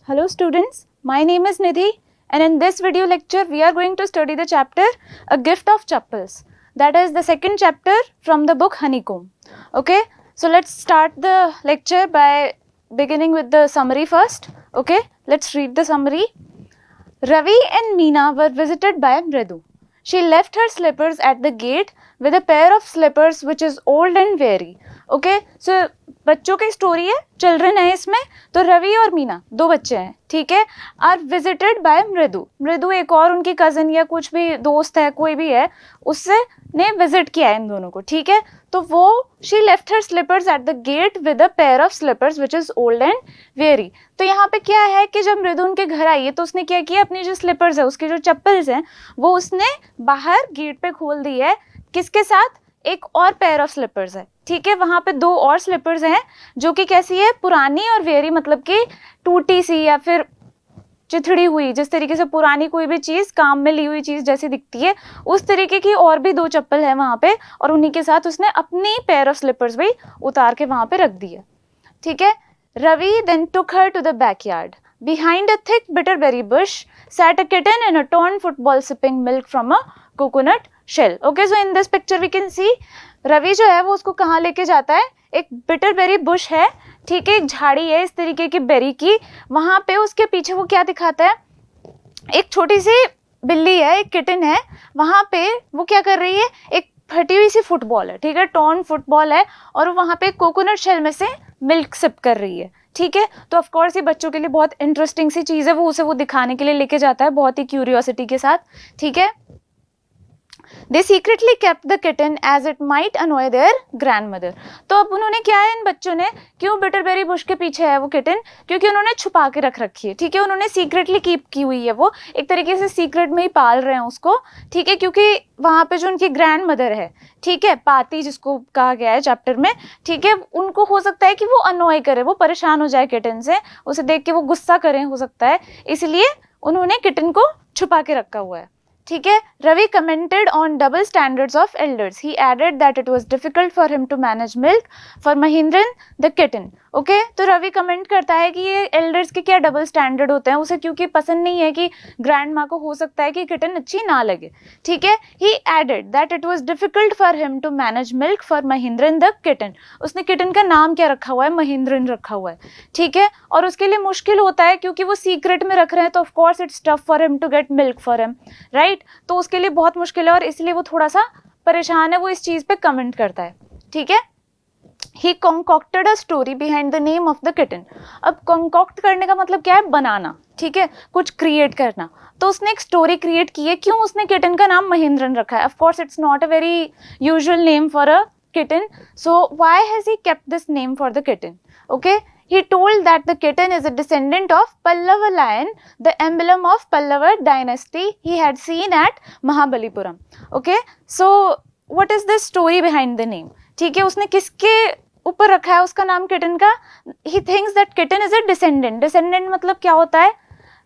Hello students, my name is Nidhi and in this video lecture we are going to study the chapter A Gift of Chappals. That is the second chapter from the book Honeycomb. Okay, so let's start the lecture by beginning with the summary first. Okay, let's read the summary. Ravi and Meena were visited by Mridu. She left her slippers at the gate with a pair of slippers which is old and weary. Okay, so बच्चों की story है, children है इसमें. तो रवि और मीना दो बच्चे हैं, ठीक है. आर विजिटेड बाय मृदु. मृदु एक और उनकी कजन या कुछ भी दोस्त है, कोई भी है, उससे ने विजिट किया है इन दोनों को, ठीक है. तो वो she left her slippers at the gate with a pair of slippers which is old and very. तो यहाँ पे क्या है कि जब मृदु उनके घर आई है तो उसने क्या किया, अपनी जो स्लिपर्स है, उसकी जो चप्पल्स हैं, वो उसने बाहर गेट पे खोल दी है. किसके साथ? एक और पेयर ऑफ स्लिपर्स है, ठीक है. वहां पे दो और स्लिपर्स हैं जो कि कैसी है, पुरानी और वेरी, मतलब कि टूटी सी या फिर चिथड़ी हुई, जिस तरीके से पुरानी कोई भी चीज काम में ली हुई चीज जैसी दिखती है, उस तरीके की और भी दो चप्पल है वहां पे. और उन्हीं के साथ उसने अपनी पेयर ऑफ स्लिपर्स भी उतार के वहां पे रख दी है, ठीक है. Ravi then took her to the backyard. Behind a thick bitterberry bush sat a kitten in a torn football sipping milk from a coconut shell. Okay, so in this picture we can see Ravi जो है वो उसको कहाँ लेके जाता है, एक बिटरबेरी Bush है, ठीक है, एक झाड़ी है इस तरीके की बेरी की. वहां पे उसके पीछे वो क्या दिखाता है, एक छोटी सी बिल्ली है, एक किटन है. वहां पे वो क्या कर रही है, एक फटी हुई सी फुटबॉल है, ठीक है, टॉर्न फुटबॉल है, और वहां पे कोकोनट शेल में से मिल्क सिप कर रही है, ठीक है. तो ऑफ कोर्स ये बच्चों के लिए बहुत इंटरेस्टिंग सी चीज़ है, वो उसे वो दिखाने के लिए लेके जाता है बहुत ही क्यूरियोसिटी के साथ, ठीक है. They secretly kept the kitten as it might annoy their grandmother. तो अब उन्होंने क्या है, इन बच्चों ने, क्यों बिटरबेरी बुश के पीछे है वो किटन, क्योंकि उन्होंने छुपा के रख रखी है, ठीक है. उन्होंने सीक्रेटली कीप की हुई है, वो एक तरीके से सीक्रेट में ही पाल रहे हैं उसको, ठीक है, क्योंकि वहाँ पे जो उनकी ग्रैंड मदर है, ठीक है, पाती जिसको कहा गया है चैप्टर में, ठीक है, उनको हो सकता है कि वो अनॉय करे, वो परेशान हो जाए किटन से, उसे देख के वो गुस्सा करें, हो सकता है, इसलिए उन्होंने किटन को छुपा के रखा हुआ है, ठीक है. Ravi commented on double standards of elders. He added that it was difficult for him to manage milk for Mahendran the kitten. Okay, तो रवि कमेंट करता है कि ये एल्डर्स के क्या डबल स्टैंडर्ड होते हैं, उसे क्योंकि पसंद नहीं है कि ग्रैंड माँ को हो सकता है कि किटन अच्छी ना लगे, ठीक है. He added that it was difficult for him to manage milk for Mahendran the kitten. उसने किटन का नाम क्या रखा हुआ है, महेंद्रन रखा हुआ है, ठीक है. और उसके लिए मुश्किल होता है क्योंकि वो सीक्रेट में रख रहे हैं, तो of course it's tough for him to get milk for him, right. तो उसके लिए बहुत मुश्किल है और इसलिए वो थोड़ा सा परेशान है, वो इस चीज पे कमेंट करता है, ठीक है. He concocted a story behind the name of the kitten. अब concoct करने का मतलब क्या है, बनाना, ठीक है, कुछ क्रिएट करना. तो उसने एक स्टोरी क्रिएट की है. क्यों उसने किटन का नाम महेंद्रन रखा है? Of course it's not a very usual name for a kitten. So why has he kept this name for the kitten? Okay, he told that the kitten is a descendant of Pallava lion, the emblem of Pallava dynasty he had seen at Mahabalipuram. Okay, so what is the story behind the name? ठीक है, उसने किसके ऊपर रखा है उसका नाम kitten का? He thinks that kitten is a descendant. Descendant मतलब क्या होता है,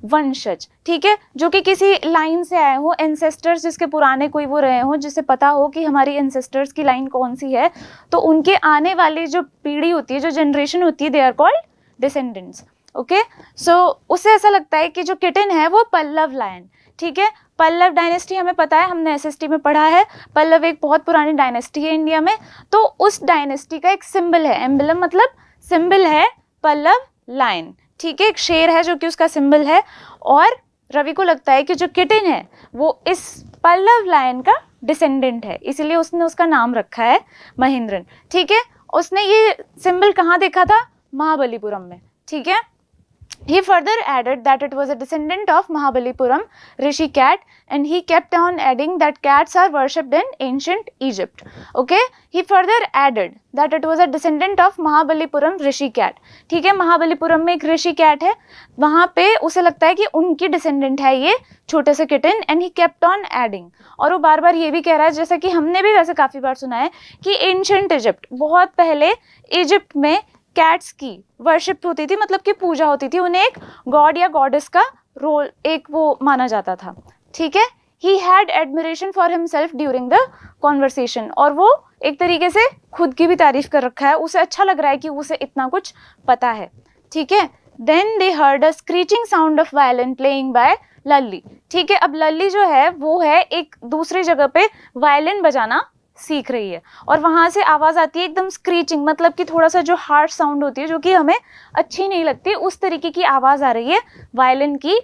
वंशज, ठीक है, जो कि किसी लाइन से आए हो, एंसेस्टर्स जिसके पुराने कोई वो रहे हो, जिसे पता हो कि हमारी एंसेस्टर्स की लाइन कौन सी है, तो उनके आने वाली जो पीढ़ी होती है, जो जनरेशन होती है, they are called descendants. Okay, so उसे ऐसा लगता है कि जो किटन है वो पल्लव लायन, ठीक है. पल्लव डायनेस्टी हमें पता है, हमने एसएसटी में पढ़ा है, पल्लव एक बहुत पुरानी डायनेस्टी है इंडिया में. तो उस डायनेस्टी का एक सिंबल है, एम्बलम मतलब सिंबल है पल्लव लायन, ठीक है, एक शेर है जो कि उसका सिंबल है. और रवि को लगता है कि जो किटन है वो इस पल्लव लायन का डिसेंडेंट है, इसलिए उसने उसका नाम रखा है महेंद्रन, ठीक है. उसने ये सिंबल कहाँ देखा था? महाबलीपुरम में, ठीक है. He further added that it was a descendant of Mahabalipuram Rishi cat, and he kept on adding that cats are worshipped in ancient Egypt. Okay, he further added that it was a descendant of Mahabalipuram Rishi cat. ठीक है, महाबलीपुरम में एक ऋषि cat है, वहाँ पे उसे लगता है कि उनकी डिसेंडेंट है ये छोटे से kitten, and he kept on adding. और वो बार बार ये भी कह रहा है, जैसा कि हमने भी वैसे काफ़ी बार सुना है, कि एंशंट इजिप्ट, बहुत पहले इजिप्ट में कैट्स की वर्शिप होती थी, मतलब कि पूजा होती थी, उन्हें एक गॉड या गॉडेस का रोल एक वो माना जाता था, ठीक है. He had admiration for himself during the conversation, और वो एक तरीके से खुद की भी तारीफ कर रखा है, उसे अच्छा लग रहा है कि उसे इतना कुछ पता है, ठीक है. Then they heard a screeching sound of violin playing by Lalli. ठीक है, अब लल्ली जो है वो है एक दूसरी जगह पे वायलिन बजाना सीख रही है और वहां से आवाज आती है एकदम स्क्रीचिंग, मतलब कि थोड़ा सा जो हार्श साउंड होती है जो कि हमें अच्छी नहीं लगती, उस तरीके की आवाज आ रही है वायलिन की।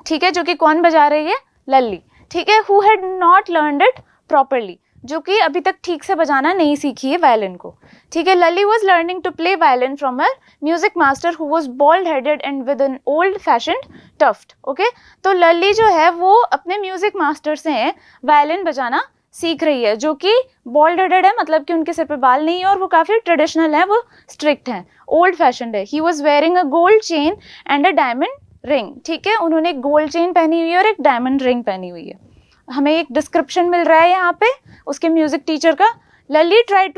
ठीक है, जो कि कौन बजा रही है? लल्ली। ठीक है, who had not learned it properly, जो कि अभी तक ठीक से बजाना नहीं सीखी है वायलिन को। ठीक है, Lalli was learning to play violin from her music master who was bald headed and with an old fashioned tuft. Okay, तो लल्ली जो है वो अपने म्यूजिक मास्टर से वायलिन बजाना सीख रही है, जो कि बॉल्ड हेडेड है, मतलब कि उनके सिर पे बाल नहीं है और वो काफी ट्रेडिशनल है, वो स्ट्रिक्ट है, ओल्ड फैशन्ड है। He was wearing a gold chain and a diamond ring. ठीक है, उन्होंने एक गोल्ड चेन पहनी हुई है और एक डायमंड रिंग पहनी हुई है। हमें एक डिस्क्रिप्शन मिल रहा है यहाँ पे उसके म्यूजिक टीचर का। लल्ली tried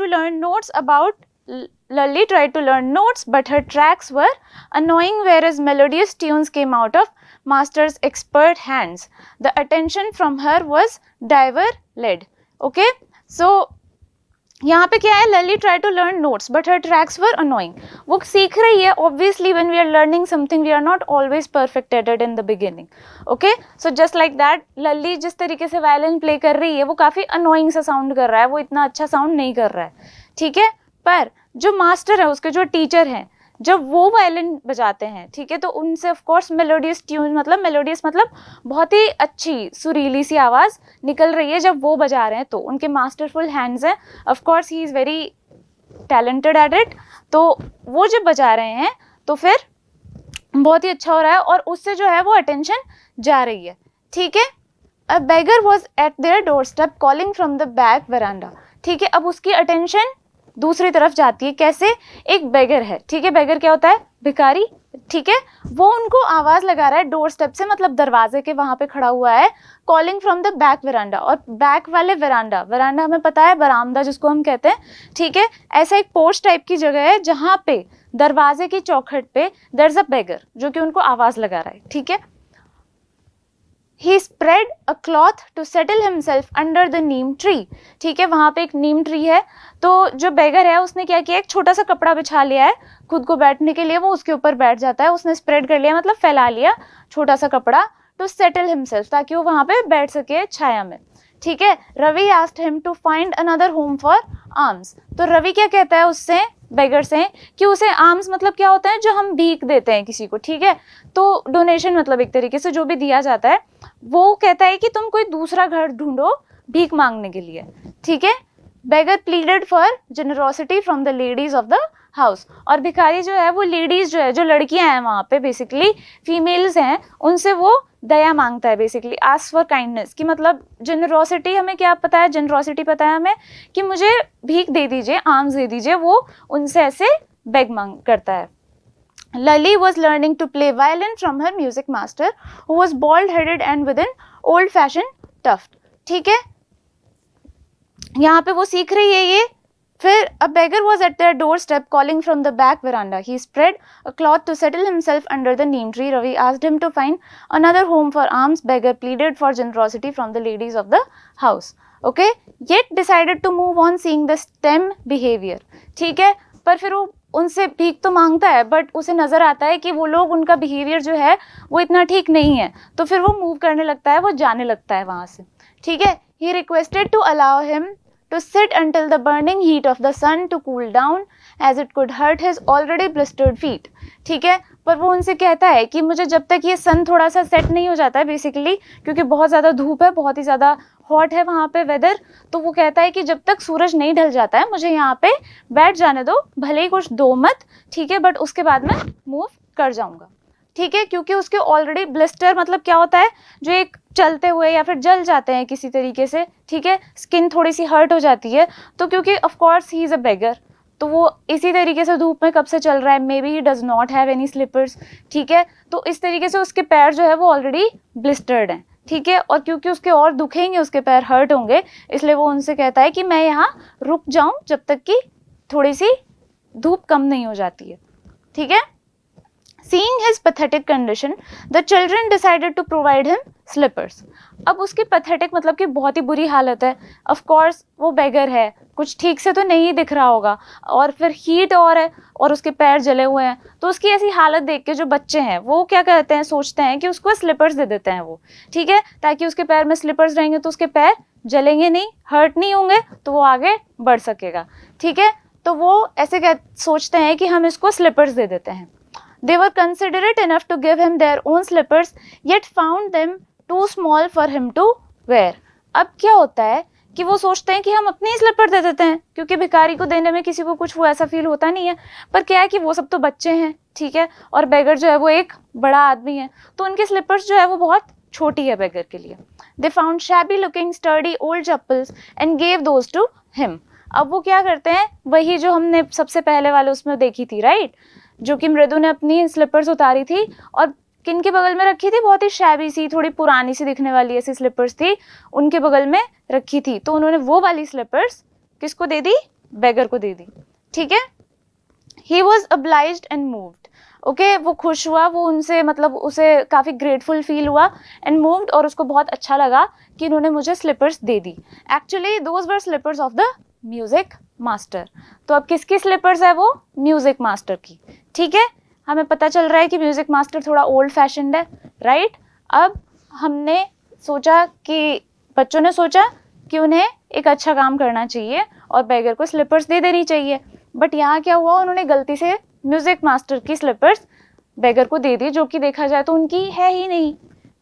to learn notes but her tracks were annoying whereas melodious tunes came out of master's expert hands. The attention from her was diver-led. Okay, so यहाँ पे क्या है? Lalli try to learn notes but her tracks were annoying. वो सीख रही है, obviously when we are learning something we are not always perfect at it in the beginning. Okay, so just like that Lalli जिस तरीके से वायलिन प्ले कर रही है वो काफ़ी अनोइंग सा साउंड कर रहा है, वो इतना अच्छा साउंड नहीं कर रहा है। ठीक है, पर जो मास्टर है, उसके जो टीचर हैं, जब वो वायलिन बजाते हैं, ठीक है, तो उनसे ऑफ कोर्स मेलोडियस ट्यून, मतलब मेलोडियस मतलब बहुत ही अच्छी सुरीली सी आवाज़ निकल रही है जब वो बजा रहे हैं, तो उनके मास्टरफुल हैंड्स हैं, of course he is very talented at it, तो वो जब बजा रहे हैं तो फिर बहुत ही अच्छा हो रहा है और उससे जो है वो अटेंशन जा रही है। ठीक है, a beggar was at their doorstep calling from the back veranda. ठीक है, अब उसकी अटेंशन दूसरी तरफ जाती है। कैसे? एक बेगर है, ठीक है, बेगर क्या होता है? भिखारी। ठीक है, वो उनको आवाज़ लगा रहा है डोर स्टेप से, मतलब दरवाजे के वहाँ पे खड़ा हुआ है, कॉलिंग फ्रॉम द बैक वरांडा। और बैक वाले वरांडा, वरांडा हमें पता है बरामदा जिसको हम कहते हैं। ठीक है, ऐसा एक पोर्च टाइप की जगह है जहाँ पे दरवाजे की चौखट पे देयर इज अ बेगर जो कि उनको आवाज़ लगा रहा है। ठीक है, He spread a cloth to settle himself under the neem tree. ठीक है, वहाँ पे एक नीम ट्री है, तो जो बेगर है उसने क्या किया, एक छोटा सा कपड़ा बिछा लिया है खुद को बैठने के लिए, वो उसके ऊपर बैठ जाता है। उसने स्प्रेड कर लिया, मतलब फैला लिया छोटा सा कपड़ा, टू सेटल हिमसेल्फ, ताकि वो वहाँ पे बैठ सके छाया में। ठीक है, Ravi asked him to find another home for arms. तो रवि क्या कहता है उससे, बेगर से, कि उसे आर्म्स मतलब क्या होता है? जो हम भीख देते हैं किसी को। ठीक है, तो डोनेशन मतलब एक तरीके से जो भी दिया जाता है, वो कहता है कि तुम कोई दूसरा घर ढूंढो भीख मांगने के लिए। ठीक है, beggar pleaded for generosity from the ladies of the house. और भिखारी जो है वो लेडीज जो है, जो लड़कियां हैं वहाँ पे, बेसिकली फीमेल्स हैं, उनसे वो दया मांगता है, बेसिकली आस्क फॉर काइंडनेस, कि मतलब जेनरोसिटी हमें क्या पता है? जेनरोसिटी पता है हमें कि मुझे भीख दे दीजिए, आर्म्स दे दीजिए, वो उनसे ऐसे बेग मांग करता है। Lully was learning to play violin from her music master, who was bald-headed and with an old-fashioned tuft. ठीक है, यहाँ पे वो सीख रही है ये। फिर a beggar was at their doorstep calling from the back veranda. He spread a cloth to settle himself under the neem tree. Ravi asked him to find another home for alms. Beggar pleaded for generosity from the ladies of the house. Okay, yet decided to move on seeing the stem behavior. ठीक है, पर फिर वो उनसे भीख तो मांगता है, बट उसे नज़र आता है कि वो लोग, उनका बिहेवियर जो है वो इतना ठीक नहीं है, तो फिर वो मूव करने लगता है, वो जाने लगता है वहाँ से। ठीक है, he requested to allow him to sit until the burning heat of the sun to cool down as it could hurt his already blistered feet. ठीक है, पर वो उनसे कहता है कि मुझे जब तक ये सन थोड़ा सा सेट नहीं हो जाता है, बेसिकली क्योंकि बहुत ज़्यादा धूप है, बहुत ही ज़्यादा हॉट है वहाँ पे वेदर, तो वो कहता है कि जब तक सूरज नहीं ढल जाता है मुझे यहाँ पे बैठ जाने दो, भले ही कुछ दो मत। ठीक है, बट उसके बाद मैं मूव कर जाऊँगा। ठीक है, क्योंकि उसके ऑलरेडी ब्लिस्टर मतलब क्या होता है? जो एक चलते हुए या फिर जल जाते हैं किसी तरीके से। ठीक है, स्किन थोड़ी सी हर्ट हो जाती है, तो क्योंकि of course he is a beggar, तो वो इसी तरीके से धूप में कब से चल रहा है, maybe he does not have any slippers. ठीक है, तो इस तरीके से उसके पैर जो है वो ऑलरेडी ब्लिस्टर्ड हैं। ठीक है, और क्योंकि उसके और दुखेंगे, उसके पैर हर्ट होंगे, इसलिए वो उनसे कहता है कि मैं यहाँ रुक जाऊँ जब तक कि थोड़ी सी धूप कम नहीं हो जाती है। ठीक है, Seeing his pathetic condition, the children decided to provide him slippers. अब उसकी pathetic मतलब कि बहुत ही बुरी हालत है, of course वो beggar है, कुछ ठीक से तो नहीं दिख रहा होगा, और फिर हीट और है और उसके पैर जले हुए हैं, तो उसकी ऐसी हालत देख के जो बच्चे हैं वो क्या कहते हैं, सोचते हैं कि उसको स्लिपर्स दे देते हैं वो, ठीक है, ताकि उसके पैर में स्लिपर्स रहेंगे तो उसके पैर जलेंगे नहीं, हर्ट नहीं होंगे, तो वो आगे बढ़ सकेगा, ठीक है। तो वो ऐसे सोचते हैं कि हम इसको स्लिपर्स दे देते हैं। They were considerate enough to give him their own slippers, yet found them too small for him to wear. अब क्या होता है कि वो सोचते हैं कि हम अपने ही स्लीपर दे देते हैं, क्योंकि भिखारी को देने में किसी को कुछ वो ऐसा फील होता नहीं है, पर क्या है कि वो सब तो बच्चे हैं, ठीक है, और बेगर जो है वो एक बड़ा आदमी है, तो उनके स्लीपर्स जो है वो बहुत छोटी है बेगर के लिए। They found shabby looking sturdy old chappals and gave those to him. अब वो क्या करते हैं, वही जो हमने सबसे पहले वाले उसमें देखी थी, राइट, जो कि मृदु ने अपनी स्लीपर्स उतारी थी और किन के बगल में रखी थी, बहुत ही शैबी सी, थोड़ी पुरानी सी दिखने वाली ऐसी स्लीपर्स थी, उनके बगल में रखी थी, तो उन्होंने वो वाली स्लीपर्स किसको दे दी, बेगर को दे दी, ठीक है। He was obliged and moved, okay, वो खुश हुआ, वो उनसे मतलब उसे काफ़ी ग्रेटफुल फील हुआ, एंड मूव्ड, और उसको बहुत अच्छा लगा कि इन्होंने मुझे स्लीपर्स दे दी। Actually those were slippers of the music master. तो अब किसकी स्लीपर्स है, वो म्यूजिक मास्टर की, ठीक है। हमें पता चल रहा है कि म्यूजिक मास्टर थोड़ा ओल्ड फैशन्ड है, राइट। अब हमने सोचा कि बच्चों ने सोचा कि उन्हें एक अच्छा काम करना चाहिए और बेगर को स्लीपर्स दे देनी चाहिए, बट यहाँ क्या हुआ, उन्होंने गलती से म्यूजिक मास्टर की स्लीपर्स बेगर को दे दी, जो कि देखा जाए तो उनकी है ही नहीं,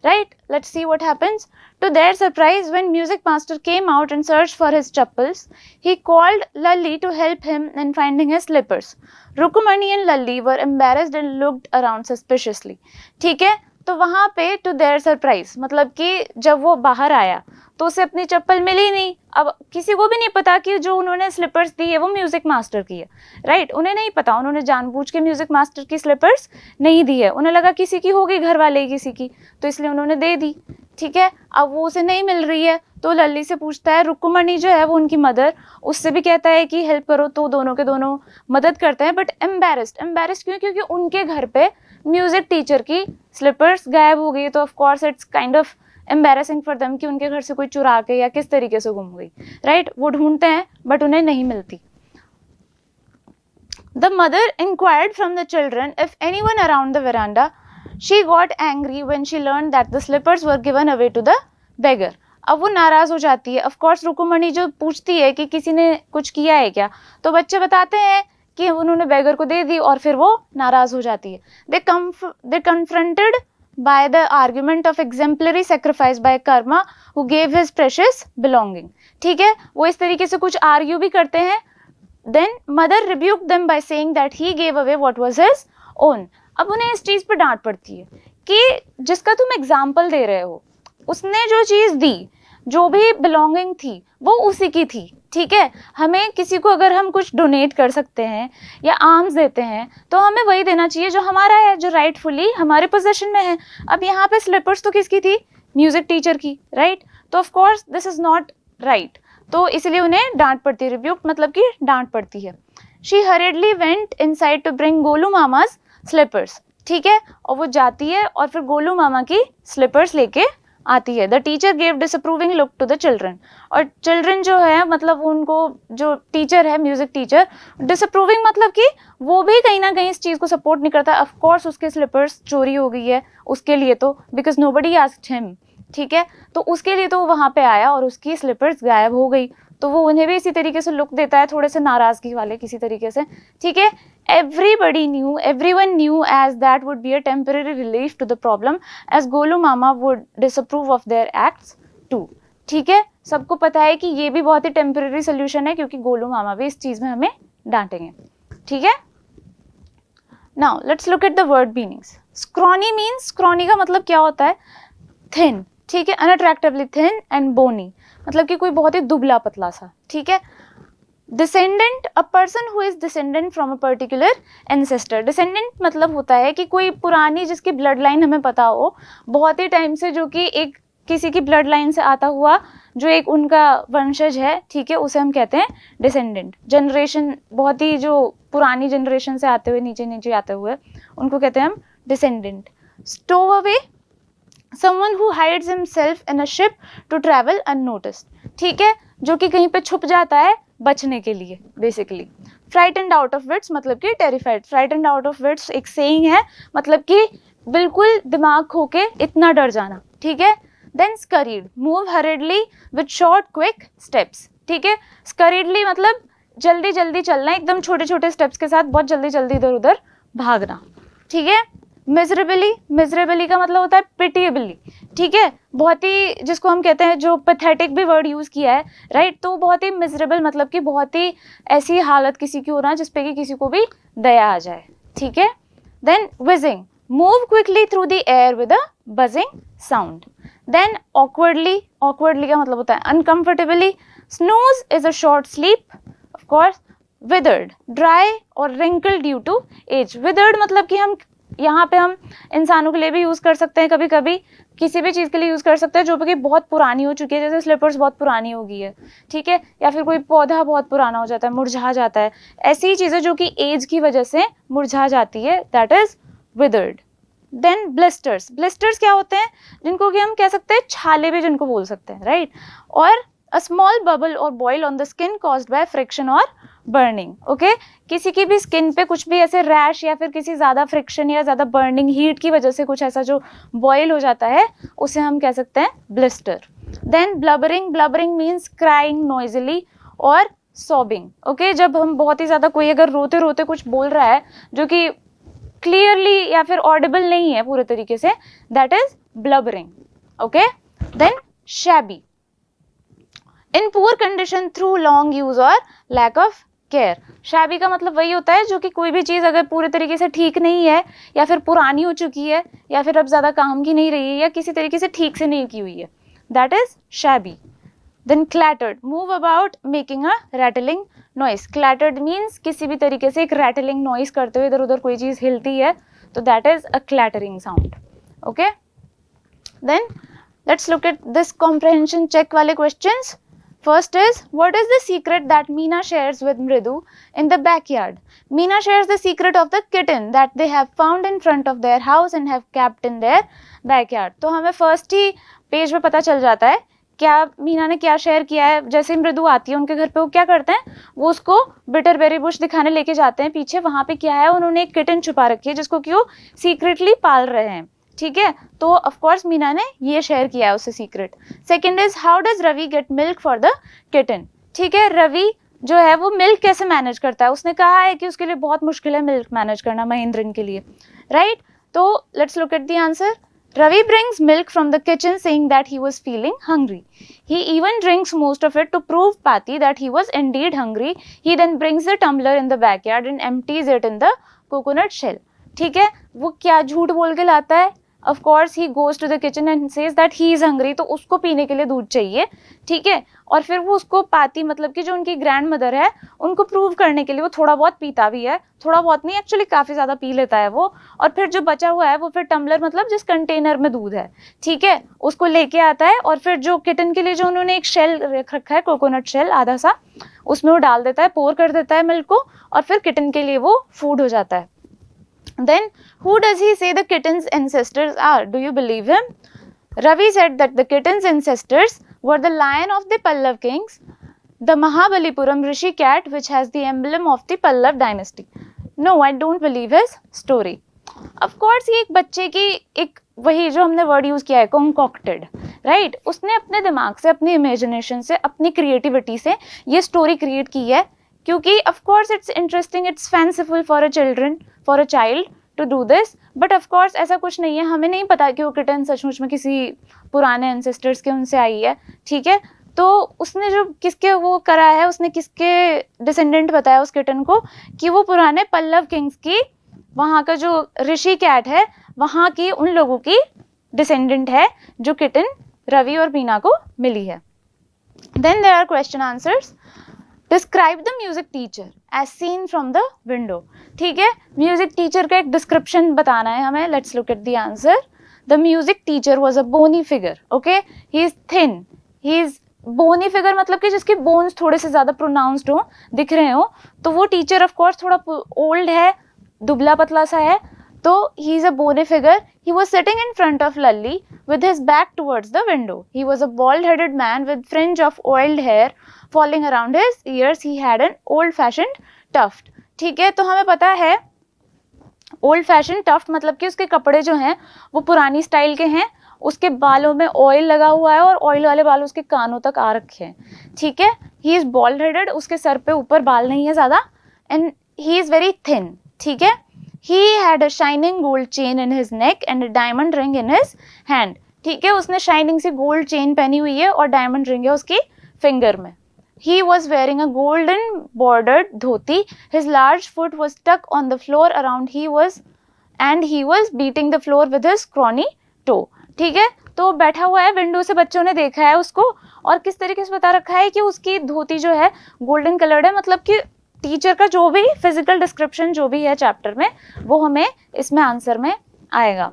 right? Let's see what happens. To their surprise, when music master came out and searched for his chappals, he called Lalli to help him in finding his slippers. Rukumani and Lalli were embarrassed and looked around suspiciously. ठीक है, तो वहाँ पे to their surprise मतलब कि जब वो बाहर आया तो उसे अपनी चप्पल मिली नहीं। अब किसी को भी नहीं पता कि जो उन्होंने स्लीपर्स दी है वो म्यूजिक मास्टर की है, राइट, उन्हें नहीं पता, उन्होंने जानबूझ के म्यूजिक मास्टर की स्लीपर्स नहीं दी है, उन्हें लगा किसी की होगी, घर वाले किसी की, तो इसलिए उन्होंने दे दी, ठीक है। अब वो उसे नहीं मिल रही है तो लल्ली से पूछता है, रुक्मणी जो है वो उनकी मदर, उससे भी कहता है कि हेल्प करो, तो दोनों के दोनों मदद करते हैं, बट एम्बेरस्ड क्यों, क्योंकि उनके घर पे म्यूजिक टीचर की स्लीपर्स गायब हो गई, तो of course it's kind of embarrassing for them कि उनके घर से कोई चुरा के या किस तरीके से गुम गई, राइट। वो ढूंढते हैं बट उन्हें नहीं मिलती। The mother inquired from the children if anyone around the veranda. She got angry when she learned that the slippers were given away to the beggar. अब वो नाराज हो जाती है। ऑफ कोर्स रुकुमणी जो पूछती है कि किसी ने कुछ किया है क्या, तो बच्चे बताते हैं कि उन्होंने बेगर को दे दी, और फिर वो नाराज हो जाती है। They confronted by the argument of exemplary sacrifice by Karma who gave his precious belonging. ठीक है, वो इस तरीके से कुछ आर्ग्यू भी करते हैं। Then mother rebuked them by saying that he gave away what was his own. अब उन्हें इस चीज़ पर डांट पड़ती है कि जिसका तुम एग्जाम्पल दे रहे हो, उसने जो चीज़ दी, जो भी बिलोंगिंग थी वो उसी की थी, ठीक है। हमें किसी को अगर हम कुछ डोनेट कर सकते हैं या आर्म्स देते हैं तो हमें वही देना चाहिए जो हमारा है, जो राइटफुली हमारे पोजीशन में है। अब यहाँ पे स्लीपर्स तो किसकी थी, म्यूजिक टीचर की, राइट। तो of course this is not right, तो इसलिए उन्हें डांट पड़ती है, रिब्यूक मतलब कि डांट पड़ती है। She hurriedly went inside to bring Golu Mama's slippers, ठीक है, और वो जाती है और फिर गोलू मामा की स्लीपर्स लेके आती है। The teacher gave disapproving look to the children, और चिल्ड्रन जो है मतलब उनको जो टीचर है म्यूजिक टीचर, डिसअप्रूविंग मतलब कि वो भी कहीं ना कहीं इस चीज़ को सपोर्ट नहीं करता। ऑफ कोर्स उसके स्लीपर्स चोरी हो गई है उसके लिए, तो बिकॉज नोबडी आस्क्ड हिम, ठीक है, तो उसके लिए तो वो वहाँ पे आया और उसकी स्लीपर्स गायब हो गई, तो वो उन्हें भी इसी तरीके से लुक देता है, थोड़े से नाराज़गी वाले किसी तरीके से, ठीक है। Everyone knew as that would be a temporary relief to the problem, as Golu mama would disapprove of their acts too, ठीक है। सबको पता है कि ये भी बहुत ही टेम्परेरी सोल्यूशन है, क्योंकि गोलू मामा भी इस चीज़ में हमें डांटेंगे, ठीक है। Now let's look at the word meanings. Scrawny means, scrawny का मतलब क्या होता है, थिन, ठीक है, अनअट्रैक्टिवली थिन एंड बोनी, मतलब कि कोई बहुत ही दुबला पतला सा, ठीक है। Descendant, a person who is descendant from a particular ancestor. Descendant मतलब होता है कि कोई पुरानी जिसकी ब्लड लाइन हमें पता हो बहुत ही टाइम से, जो कि एक किसी की ब्लड लाइन से आता हुआ जो एक उनका वंशज है, ठीक है, उसे हम कहते हैं डिसेंडेंट। जनरेशन बहुत ही जो पुरानी जनरेशन से आते हुए नीचे नीचे आते हुए उनको कहते हैं हम descendant. Stove away, someone who hides himself in a ship to travel unnoticed, ठीक है, जो कि कहीं पे छुप जाता है बचने के लिए basically. Frightened out of wits मतलब कि terrified. Frightened out of wits एक सेइंग है, मतलब कि बिल्कुल दिमाग खो के इतना डर जाना, ठीक है। Then scurried, move hurriedly with short quick steps, ठीक है। स्करीडली मतलब जल्दी जल्दी चलना, एकदम छोटे छोटे स्टेप्स के साथ बहुत जल्दी जल्दी इधर उधर भागना, ठीक है। मिजरेबली, मिजरेबली का मतलब होता है पिटिएबली, ठीक है। बहुत ही, जिसको हम कहते हैं, जो पैथेटिक भी वर्ड यूज किया है, राइट। तो बहुत ही मिजरेबल मतलब कि बहुत ही ऐसी हालत किसी की हो रहा है जिसपे कि किसी को भी दया आ जाए, ठीक है। Then whizzing, move quickly through the air with a buzzing sound. Then awkwardly, awkwardly का मतलब होता है uncomfortably. Snooze is a short sleep, of course. Withered, dry और wrinkle due to age. Withered मतलब कि हम यहाँ पे हम इंसानों के लिए भी यूज़ कर सकते हैं, कभी कभी किसी भी चीज़ के लिए यूज़ कर सकते हैं जो कि बहुत पुरानी हो चुकी है, जैसे स्लीपर्स बहुत पुरानी हो गई है, ठीक है। या फिर कोई पौधा बहुत पुराना हो जाता है, मुरझा जाता है, ऐसी ही चीज़ें जो कि एज की वजह से मुरझा जाती है, that is withered. Then blisters, blisters क्या होते हैं, जिनको कि हम कह सकते हैं छाले भी जिनको बोल सकते हैं, राइट। और अ स्मॉल बबल और boil on the skin caused by friction और बर्निंग, ओके। किसी की भी स्किन पे कुछ भी ऐसे रैश या फिर किसी ज़्यादा फ्रिक्शन या ज़्यादा बर्निंग हीट की वजह से कुछ ऐसा जो बॉयल हो जाता है, उसे हम कह सकते हैं blister. Then blubbering, blubbering means crying noisily और सॉबिंग, ओके। जब हम बहुत ही ज़्यादा, कोई अगर रोते रोते कुछ बोल रहा है जो कि क्लियरली या फिर ऑडिबल नहीं है पूरे तरीके से, that is blubbering, okay. Then shabby, in poor condition through long use और लैक ऑफ केयर। शैबी का मतलब वही होता है जो कि कोई भी चीज़ अगर पूरे तरीके से ठीक नहीं है या फिर पुरानी हो चुकी है या फिर अब ज़्यादा काम की नहीं रही है या किसी तरीके से ठीक से नहीं की हुई है, that is shabby. Then clattered, move about making a rattling noise. Clattered means किसी भी तरीके से एक रैटलिंग नॉइस करते हुए इधर उधर कोई चीज़ हिलती है, तो that is a clattering sound, okay. Then let's look at this comprehension check वाले questions. First is, what is the secret that Meena shares with Mridu in the backyard? Meena shares the secret of the kitten that they have found in front of their house and have kept in their backyard. तो हमें first ही page पे पता चल जाता है क्या मीना ने क्या शेयर किया है. जैसे मृदु आती है उनके घर पे, वो क्या करते हैं, वो उसको बिटरबेरी बुश दिखाने लेके जाते हैं पीछे. वहाँ पे क्या है, उन्होंने एक किटन छुपा रखी है जिसको कि वो सीक्रेटली पाल रहे हैं. ठीक है, तो ऑफ कोर्स मीना ने ये शेयर किया है उससे secret. Second is, how does Ravi get milk for the kitten. ठीक है, रवि जो है वो मिल्क कैसे मैनेज करता है. उसने कहा है कि उसके लिए बहुत मुश्किल है मिल्क मैनेज करना महेंद्रन के लिए, राइट. तो let's look at the answer. Ravi brings milk from the kitchen saying that he was feeling hungry. He even drinks most of it to prove Pati that he was indeed hungry. He then brings the tumbler in the backyard and empties it in the coconut shell. ठीक है, वो क्या झूठ बोल के लाता है. Of course he goes to the kitchen and says that he is hungry. तो उसको पीने के लिए दूध चाहिए. ठीक है, और फिर वो उसको पाती मतलब कि जो उनकी ग्रैंड मदर है उनको प्रूव करने के लिए वो थोड़ा बहुत पीता भी है. थोड़ा बहुत नहीं, एक्चुअली काफ़ी ज़्यादा पी लेता है वो. और फिर जो बचा हुआ है वो फिर टम्बलर मतलब जिस कंटेनर में दूध है, ठीक है, उसको लेके आता है. और फिर जो किटन के लिए जो उन्होंने एक शेल रख रखा है, कोकोनट शेल आधा सा, उसमें वो डाल देता है, पोर कर देता है मिल्क को, और फिर किटन के लिए वो फूड हो जाता है. Then who does he say the kitten's ancestors are? Do you believe him? Ravi said that the kitten's ancestors were the lion of the Pallav kings, the Mahabalipuram Rishi cat which has the emblem of the Pallav dynasty. No, I don't believe his story. Of course ये एक बच्चे की एक वही जो हमने word use किया है concocted, right? उसने अपने दिमाग से, अपनी इमेजिनेशन से, अपनी क्रिएटिविटी से ये स्टोरी क्रिएट की है, क्योंकि of course it's interesting, it's fanciful for a child to do this, but of course ऐसा कुछ नहीं है. हमें नहीं पता कि वो किटन सचमुच में किसी पुराने एंसेस्टर्स के उनसे आई है. ठीक है, तो उसने जो किसके वो करा है, उसने किसके डिसेंडेंट बताया उस किटन को कि वो पुराने पल्लव किंग्स की, वहाँ का जो ऋषि कैट है वहाँ की उन लोगों की डिसेंडेंट है जो किटन रवि और मीना को मिली है. Then there are question answers. Describe the music teacher as seen from the window. ठीक है, म्यूजिक टीचर का एक डिस्क्रिप्शन बताना है हमें. Let's look at the answer. The music teacher was a bony figure. Okay, he is thin. He is bony figure मतलब कि जिसके बोन्स थोड़े से ज़्यादा प्रोनाउंस्ड हो, दिख रहे हो. तो वो टीचर ऑफ कोर्स थोड़ा ओल्ड है, दुबला पतला सा है. तो he is a bony figure. He was sitting in front of Lalli with his back towards the window. He was a bald-headed man with fringe of oiled hair falling around his ears. He had an old-fashioned tuft. ठीक है, तो हमें पता है old fashion tuft मतलब कि उसके कपड़े जो हैं वो पुरानी स्टाइल के हैं, उसके बालों में ऑयल लगा हुआ है और ऑयल वाले बाल उसके कानों तक आ रखे हैं. ठीक है, ही इज बॉल्ड हेडेड, उसके सर पे ऊपर बाल नहीं है ज़्यादा, and he is very thin. ठीक है, he had a shining gold chain in his neck and a diamond ring in his hand. ठीक है, उसने शाइनिंग सी गोल्ड चेन पहनी हुई है और डायमंड रिंग है उसकी फिंगर में. He was wearing a golden bordered dhoti. His large foot was stuck on the floor around he was beating the floor with his scrawny toe. ठीक है, तो बैठा हुआ है, विंडो से बच्चों ने देखा है उसको और किस तरीके से बता रखा है कि उसकी धोती जो है गोल्डन कलर्ड है. मतलब कि टीचर का जो भी फिजिकल डिस्क्रिप्शन जो भी है चैप्टर में वो हमें इसमें आंसर में आएगा.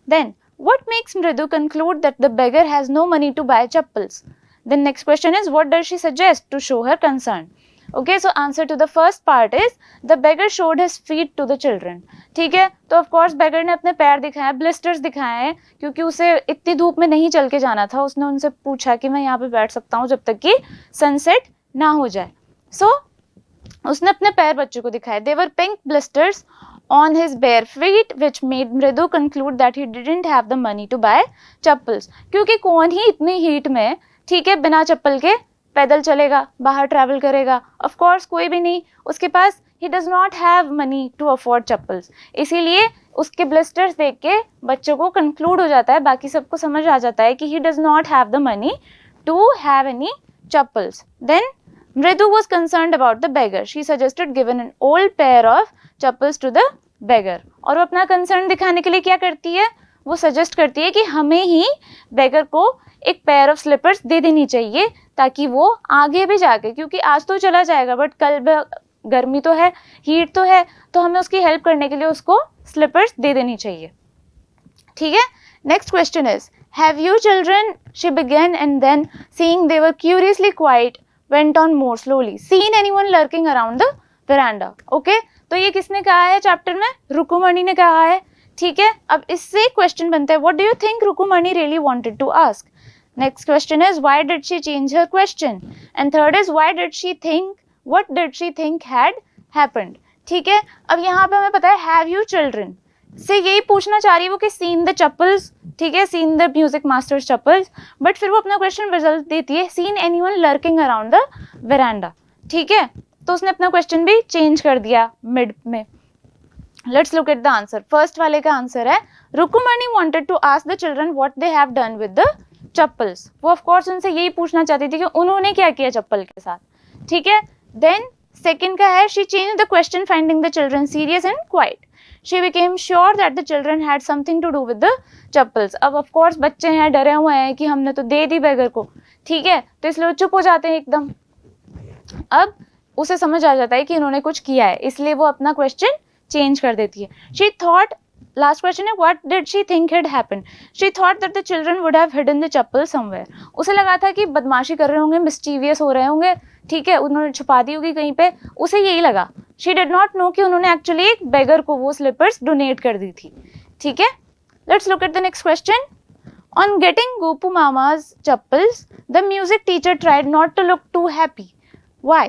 Then what makes Mridu conclude that the beggar has no money to buy chappals? The next question is, what does she suggest to show her concern? Okay, so answer to the first part is the beggar showed his feet to the children. ठीक है, तो of course beggar ने अपने पैर दिखाए, blisters दिखाए हैं, क्योंकि उसे इतनी धूप में नहीं चल के जाना था. उसने उनसे पूछा कि मैं यहाँ पे बैठ सकता हूँ जब तक कि सनसेट ना हो जाए. So उसने अपने पैर बच्चों को दिखाए. They were pink blisters on his bare feet which made Mridu conclude that he didn't have the money to buy chappals. क्योंकि कौन ही इतनी हीट में, ठीक है, बिना चप्पल के पैदल चलेगा, बाहर ट्रैवल करेगा. ऑफ कोर्स कोई भी नहीं, उसके पास he does not have money to afford chappals. इसीलिए उसके ब्लिस्टर्स देख के बच्चों को कंक्लूड हो जाता है, बाकी सबको समझ आ जाता है कि he does not have the money to have any chappals. Then Mridu was concerned about the beggar. She suggested given an old pair of chappals to the beggar. और वो अपना कंसर्न दिखाने के लिए क्या करती है, वो सजेस्ट करती है कि हमें ही बेगर को एक पेयर ऑफ स्लीपर्स दे देनी चाहिए ताकि वो आगे भी जाके, क्योंकि आज तो चला जाएगा बट कल गर्मी तो है, हीट तो है, तो हमें उसकी हेल्प करने के लिए उसको स्लीपर्स दे देनी चाहिए. ठीक है, next question is, have you children, she began and then seeing they were curiously quite went on more slowly, seen anyone lurking around the veranda. Okay, तो ये किसने कहा है चैप्टर में, रुकुमणि ने कहा है. ठीक है, अब इससे क्वेश्चन बनता है, what do you think रुकुमणि really wanted to ask? Next question is, why did she change her question? And third is, what did she think had happened? ठीक है, अब यहाँ पे हमें पता है have you children से यही पूछना चाह रही है वो कि सीन द चप्पल्स. ठीक है, seen the music masters chappals, but फिर वो अपना क्वेश्चन रिजल्ट देती है seen anyone lurking around the veranda. ठीक है, तो उसने अपना क्वेश्चन भी चेंज कर दिया मिड में. Let's look at the answer. First वाले का आंसर है, Rukmani wanted to ask the children what they have done with the chappals. वो ऑफ कोर्स उनसे यही पूछना चाहती थी कि उन्होंने क्या किया चप्पल के साथ. ठीक है, देन सेकंड का है, she change the question finding the children serious and quite. She became sure that the children had something to do with the chappals. अब of course बच्चे हैं, डरे हुए हैं कि हमने तो दे दी बेगर को. ठीक है, तो इसलिए वो चुप हो जाते हैं एकदम. अब उसे समझ आ जाता है कि इन्होंने कुछ किया है, इसलिए वो अपना क्वेश्चन चेंज कर देती है. She thought, last question है, what did she think had happened? She thought that the children would have hidden the chappal somewhere. उसे लगा था कि बदमाशी कर रहे होंगे, मिस्चीवियस हो रहे होंगे. ठीक है, उन्होंने छुपा दी होगी कहीं पे, उसे यही लगा. She did not know कि उन्होंने एक्चुअली एक बेगर को वो स्लीपर्स डोनेट कर दी थी. ठीक है, let's look at the next question. On getting Gopu Mama's chappals, the music teacher tried not to look too happy. Why?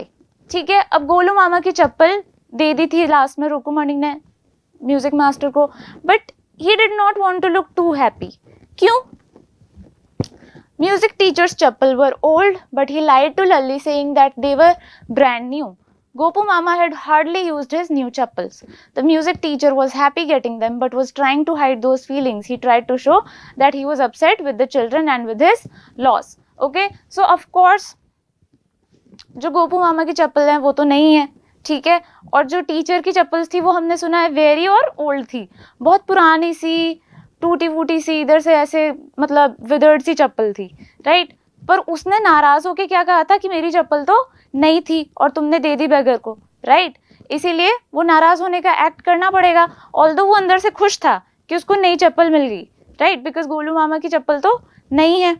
ठीक है, अब गोलू मामा की चप्पल दे दी थी लास्ट में रुकुमणि ने म्यूजिक मास्टर को, but he did not want to look too happy. क्यों? Music teacher's chappal were old, but he lied to Lalli saying that they were brand new. Gopu Mama had hardly used his new chappals. The music teacher was happy getting them, but was trying to hide those feelings. He tried to show that he was upset with the children and with his loss. Okay, so of course, जो गोपू मामा की चप्पल है वो तो नहीं है. ठीक है, और जो टीचर की चप्पल्स थी वो हमने सुना है वेरी और ओल्ड थी, बहुत पुरानी सी, टूटी फूटी सी, इधर से ऐसे मतलब विदर्ड सी चप्पल थी. राइट, पर उसने नाराज होके क्या कहा था कि मेरी चप्पल तो नहीं थी और तुमने दे दी बेगर को. राइट, इसीलिए वो नाराज होने का एक्ट करना पड़ेगा, ऑल्दो वो अंदर से खुश था कि उसको नई चप्पल मिल गई. राइट, बिकॉज गोलू मामा की चप्पल तो नहीं है.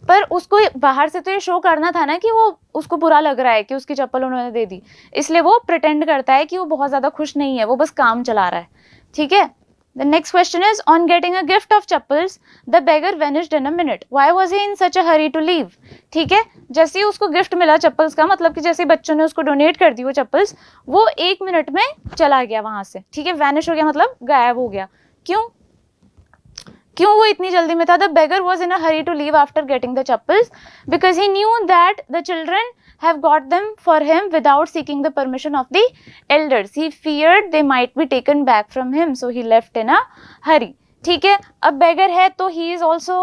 पर उसको बाहर से तो ये शो करना था ना कि वो उसको बुरा लग रहा है कि उसकी चप्पल उन्होंने दे दी, इसलिए वो प्रिटेंड करता है कि वो बहुत ज़्यादा खुश नहीं है, वो बस काम चला रहा है, ठीक है। The next question is, on getting a gift of chappals, the beggar vanished in a minute. Why was he in such a hurry to leave? ठीक है, जैसे ही उसको गिफ्ट मिला चप्पल्स का, मतलब कि जैसे ही बच्चों ने उसको डोनेट कर दी वो चप्पल्स, वो 1 मिनट में चला गया वहां से, ठीक है। वैनिश हो गया मतलब गायब हो गया। क्यों वो इतनी जल्दी में था? The beggar was in a hurry to leave after getting the chappals because he knew that the children have got them for him without seeking the permission of the elders. He feared they might be taken back from him, so he left in a hurry. ठीक है, अब beggar है तो he is also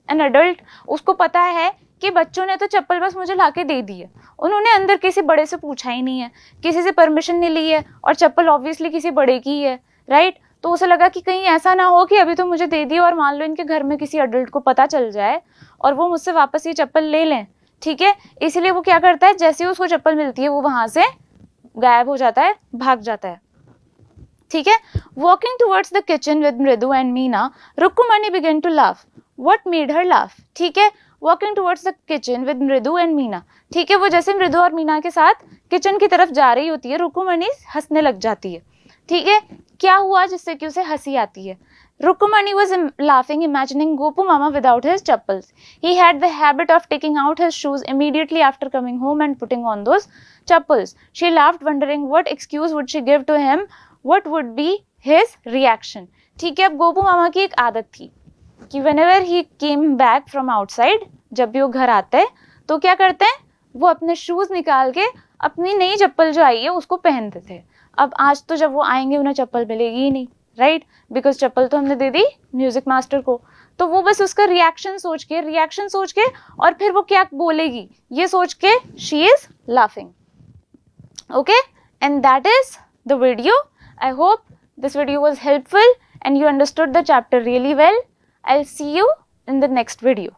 an adult. उसको पता है कि बच्चों ने तो चप्पल बस मुझे लाके दे दी है, उन्होंने अंदर किसी बड़े से पूछा ही नहीं है, किसी से परमिशन नहीं ली है, और चप्पल ऑब्वियसली किसी बड़े की है, राइट। तो उसे लगा कि कहीं ऐसा ना हो कि अभी तो मुझे दे दी और मान लो इनके घर में किसी अडल्ट को पता चल जाए और वो मुझसे वापस ये चप्पल ले लें, ठीक है। इसलिए वो क्या करता है, जैसे ही उसको चप्पल मिलती है वो वहां से गायब हो जाता है, भाग जाता है, ठीक है। Walking towards the kitchen with Mridu and Meena, Rukkumani began to laugh. What made her laugh? ठीक है, walking towards the kitchen with Mridu and Meena, ठीक है। वो जैसे मृदु और मीना के साथ किचन की तरफ जा रही होती है, रुक्कुमणी हंसने लग जाती है, ठीक है। क्या हुआ जिससे कि उसे हंसी आती है? Rukumani was laughing, imagining Gopu Mama without his chappals. He had the habit of taking out his shoes immediately after coming home and putting on those chappals. She laughed, wondering what excuse would she give to him, what would be his reaction. ठीक है, अब गोपू मामा की एक आदत थी कि whenever he came back from outside, जब भी वो घर आते हैं तो क्या करते हैं, वो अपने शूज निकाल के अपनी नई चप्पल जो आई है उसको पहनते थे। अब आज तो जब वो आएंगे उन्हें चप्पल मिलेगी ही नहीं, राइट, बिकॉज चप्पल तो हमने दे दी म्यूजिक मास्टर को। तो वो बस उसका रिएक्शन सोच के और फिर वो क्या बोलेगी ये सोच के she is laughing. Okay, and that is the video. I hope this video was helpful and you understood the chapter really well. I'll see you in the next video.